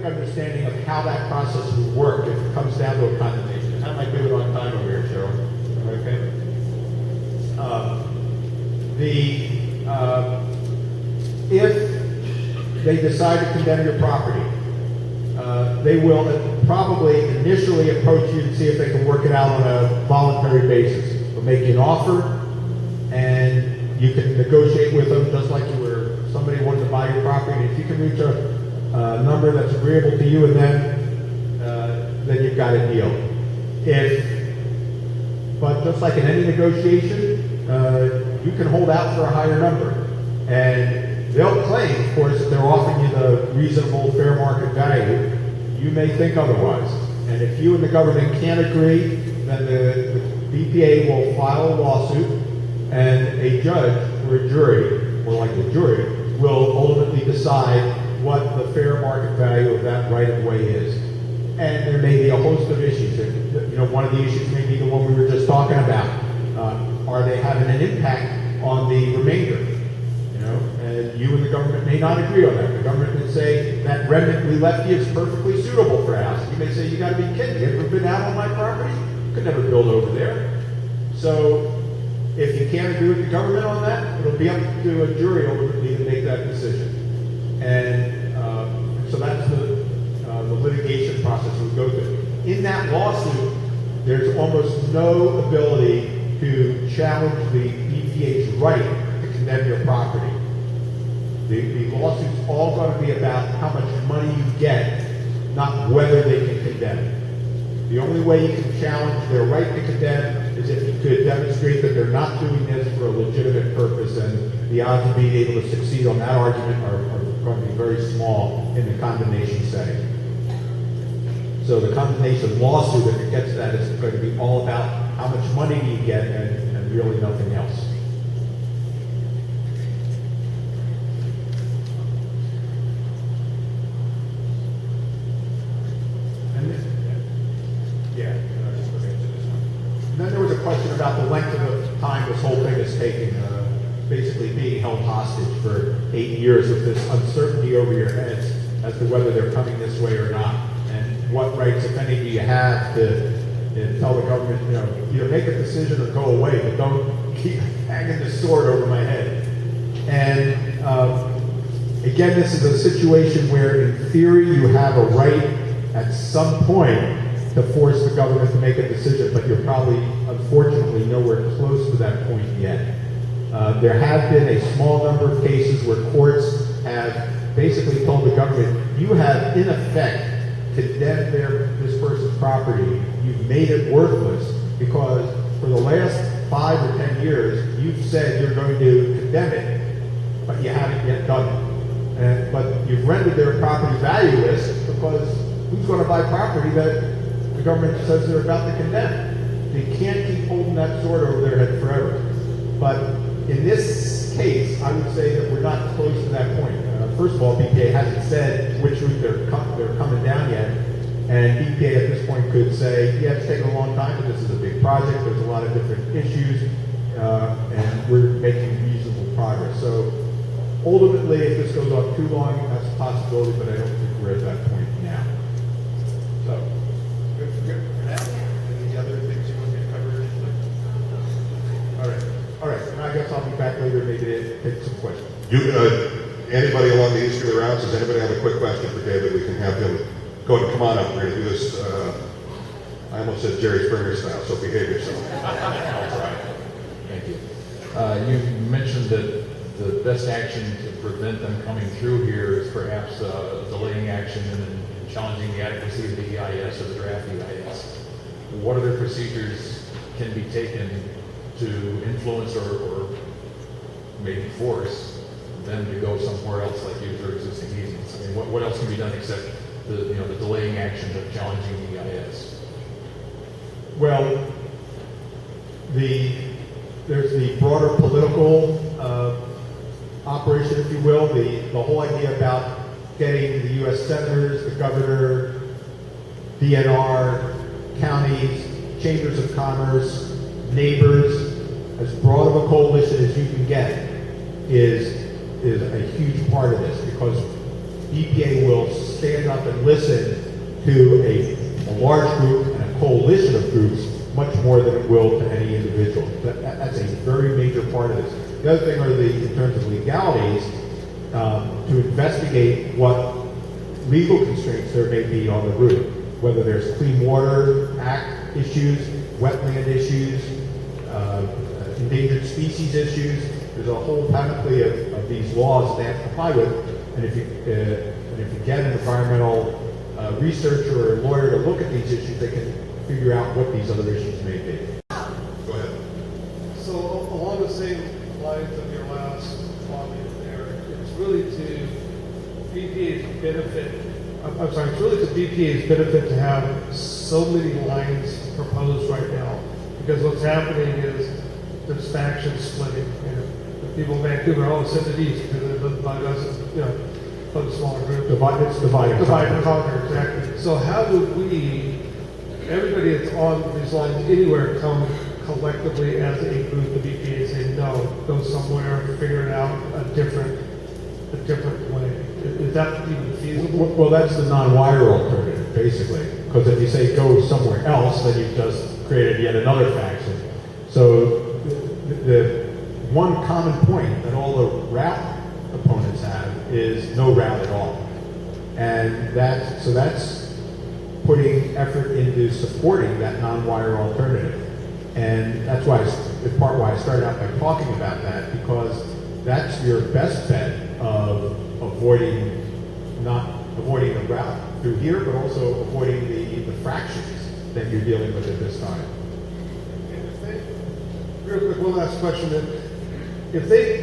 understanding of how that process would work if it comes down to a condemnation. How am I doing on time over here, Cheryl? Okay. If they decide to condemn your property, they will probably initially approach you to see if they can work it out on a voluntary basis. They'll make you an offer, and you can negotiate with them just like you were somebody wanted to buy your property. And if you can reach a number that's agreeable to you and then you've got a deal. But just like in any negotiation, you can hold out for a higher number. And they'll claim, of course, that they're offering you the reasonable fair market value. You may think otherwise. And if you and the government can't agree, then the BPA will file a lawsuit, and a judge or a jury, more like a jury, will ultimately decide what the fair market value of that right-of-way is. And there may be a host of issues. One of the issues may be the one we were just talking about. Are they having an impact on the remainder? And you and the government may not agree on that. The government may say that remnant we left you is perfectly suitable for a house. You may say, you got to be kidding. You ever been out on my property? You could never build over there. So if you can't agree with the government on that, it'll be up to a jury ultimately to make that decision. And so that's the litigation process we go through. In that lawsuit, there's almost no ability to challenge the BPA's right to condemn your property. The lawsuit's all going to be about how much money you get, not whether they can condemn it. The only way you can challenge their right to condemn is if you could demonstrate that they're not doing this for a legitimate purpose, and the odds of being able to succeed on that argument are going to be very small in the condemnation setting. So the condemnation lawsuit, if it gets that, is going to be all about how much money do you get and really nothing else. And then there was a question about the length of the time this whole thing is taking, basically being held hostage for 8 years with this uncertainty over your heads as to whether they're coming this way or not, and what rights, if any, do you have to tell the government, either make a decision or go away, but don't keep hanging the sword over my head. And again, this is a situation where, in theory, you have a right at some point to force the government to make a decision, but you're probably, unfortunately, nowhere close to that point yet. There have been a small number of cases where courts have basically told the government, you have, in effect, condemned this person's property. You've made it worthless because for the last 5 or 10 years, you've said you're going to condemn it, but you haven't yet done it. But you've rendered their property valueless because who's going to buy property that the government says they're about to condemn? They can't keep holding that sword over their head forever. But in this case, I would say that we're not close to that point. First of all, BPA hasn't said which route they're coming down yet. And BPA at this point could say, yeah, it's taken a long time, but this is a big project. There's a lot of different issues, and we're making reasonable progress. So ultimately, if this goes on too long, that's a possibility, but I don't think we're at that point now. So, good for now. Any other things you want me to cover? All right. And I guess I'll be back later, maybe to take some questions. Anybody along the history of the routes, does anybody have a quick question for David? We can have him go and come on up. We're going to do this, I almost said Jerry Springer style, so behave yourself. Thank you. You mentioned that the best action to prevent them coming through here is perhaps delaying action and challenging the adequacy of the EIS or the draft EIS. What other procedures can be taken to influence or maybe force them to go somewhere else, like use their existing easements? I mean, what else can be done except the delaying action of challenging the EIS? Well, there's the broader political operation, if you will, the whole idea about getting the U.S. senators, the governor, DNR, counties, chambers of commerce, neighbors, as broad of a coalition as you can get is a huge part of this, because EPA will stand up and listen to a large group and a coalition of groups much more than it will to any individual. That's a very major part of this. The other thing are in terms of legalities, to investigate what legal constraints there may be on the route, whether there's Clean Water Act issues, wetland issues, endangered species issues. There's a whole panoply of these laws that they have to comply with, and if you get an environmental researcher or a lawyer to look at these issues, they can figure out what these other issues may be. Go ahead. So along the same lines of your last comment there, it's really to BPA's benefit. I'm sorry, it's really to BPA's benefit to have so many lines proposed right now, because what's happening is there's factions splitting. The people in Vancouver, send it east because it doesn't bug us, but a smaller group. It's divide and conquer, exactly. So how do we, everybody that's on these lines anywhere, come collectively as a group, the BPA, say no, go somewhere, figure it out a different way? Is that even feasible? Well, that's the non-wire alternative, basically. Because if you say go somewhere else, then you've just created yet another faction. So the one common point that all the route opponents have is no route at all. And that's putting effort into supporting that non-wire alternative. And that's why in part why I started out by talking about that, because that's your best bet of avoiding the route through here, but also avoiding the fractions that you're dealing with at this time. Real quick, one last question. If they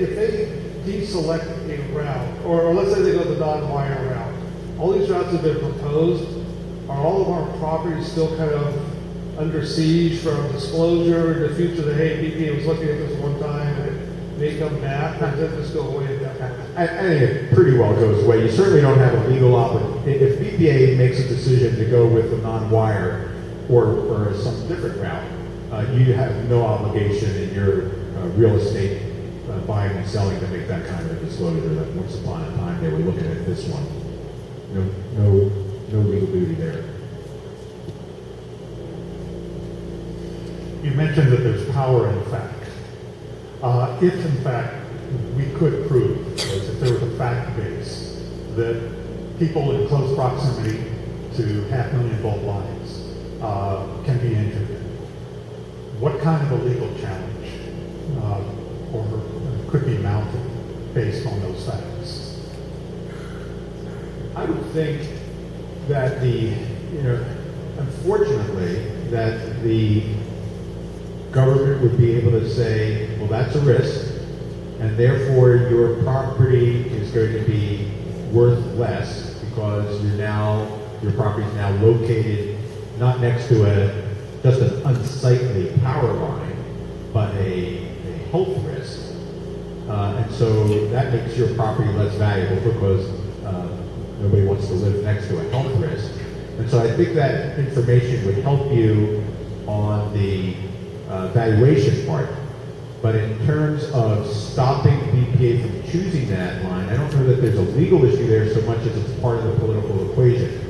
deselect a route, or let's say they go the non-wire route, all these routes have been proposed. Are all of our properties still kind of under siege from disclosure in the future that, hey, BPA was looking at this one time and it may come back, or does it just go away at that point? I think it pretty well goes away. You certainly don't have a legal obligation. If BPA makes a decision to go with the non-wire or some different route, you have no obligation in your real estate buying and selling to make that kind of disclosure that once upon a time they were looking at this one. No legal duty there. You mentioned that there's power in fact. If in fact we could prove, if there was a fact base, that people in close proximity to 500,000 volt lines can be injured, what kind of a legal challenge or could be mounted based on those facts? I would think that unfortunately, that the government would be able to say, well, that's a risk, and therefore your property is going to be worth less because your property is now located not next to just an unsightly power line, but a health risk. And so that makes your property less valuable because nobody wants to live next to a health risk. And so I think that information would help you on the valuation part. But in terms of stopping BPA from choosing that line, I don't know that there's a legal issue there so much as it's part of the political equation.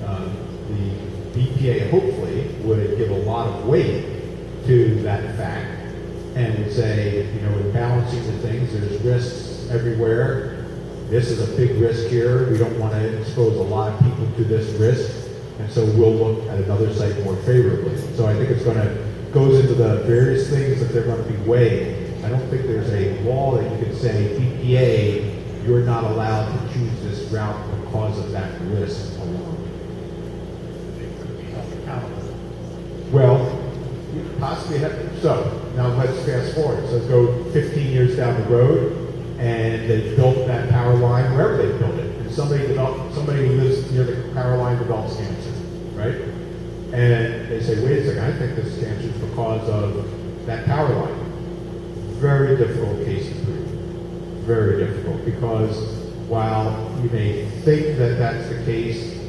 The BPA hopefully would give a lot of weight to that fact and would say, in balancing the things, there's risks everywhere. This is a big risk here. We don't want to expose a lot of people to this risk, and so we'll look at another site more favorably. So I think goes into the various things that they're going to be weighing. I don't think there's a law that you can say, BPA, you're not allowed to choose this route because of that risk alone. They could be held accountable. Well, you possibly have. So now let's fast forward. So let's go 15 years down the road, and they built that power line wherever they built it, and somebody who lives near the power line develops cancer, right? And they say, wait a second, I think this is cancer because of that power line. Very difficult case to prove. Very difficult, because while you may think that that's the case,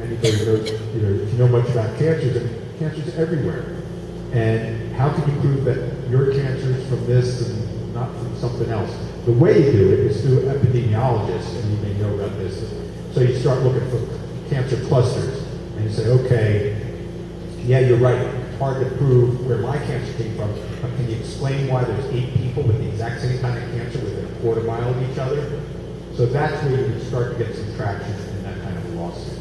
anybody who knows, if you know much about cancers, and cancer's everywhere. And how can you prove that your cancer is from this and not from something else? The way you do it is through epidemiologists, and you may know about this. So you start looking for cancer clusters, and you say, okay, yeah, you're right. It's hard to prove where my cancer came from, but can you explain why there's 8 people with the exact same kind of cancer within a quarter mile of each other? So that's where you would start to get some traction in that kind of lawsuit.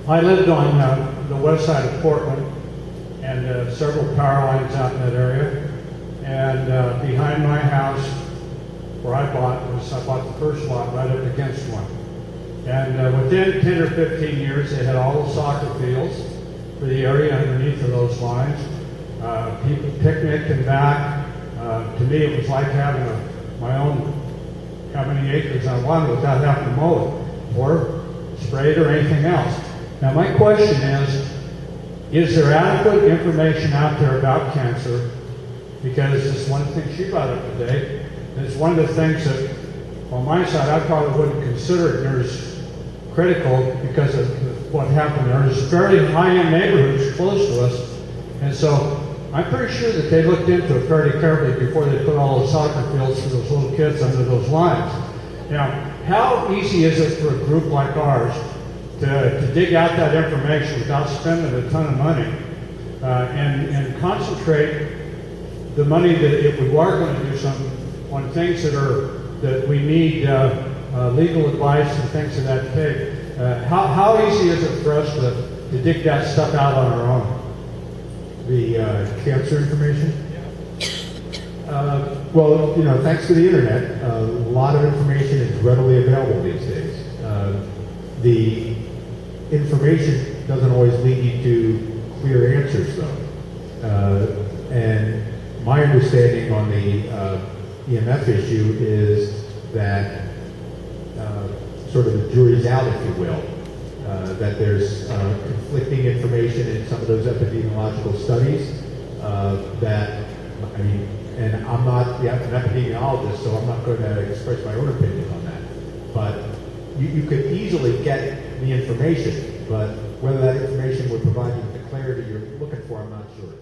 I lived on the west side of Portland, and several power lines out in that area. And behind my house, where I bought the first lot right up against one. And within 10 or 15 years, they had all the soccer fields for the area underneath of those lines. People picnicked and back. To me, it was like having my own, how many acres I wanted without having to mow it or spray it or anything else. Now, my question is there adequate information out there about cancer? Because it's one thing she brought up today, and it's one of the things that, on my side, I probably wouldn't consider it near as critical because of what happened there. There's fairly high-end neighborhoods close to us, and so I'm pretty sure that they looked into it fairly carefully before they put all the soccer fields for those little kids under those lines. Now, how easy is it for a group like ours to dig out that information without spending a ton of money and concentrate the money that if we are going to do something on things that we need legal advice and things of that take? How easy is it for us to dig that stuff out on our own? The cancer information? Well, thanks to the internet, a lot of information is readily available these days. The information doesn't always lead you to clear answers, though. And my understanding on the EMF issue is that sort of the jury's out, if you will. That there's conflicting information in some of those epidemiological studies and I'm not an epidemiologist, so I'm not going to express my own opinion on that. But you could easily get the information, but whether that information would provide you with the clarity you're looking for, I'm not sure.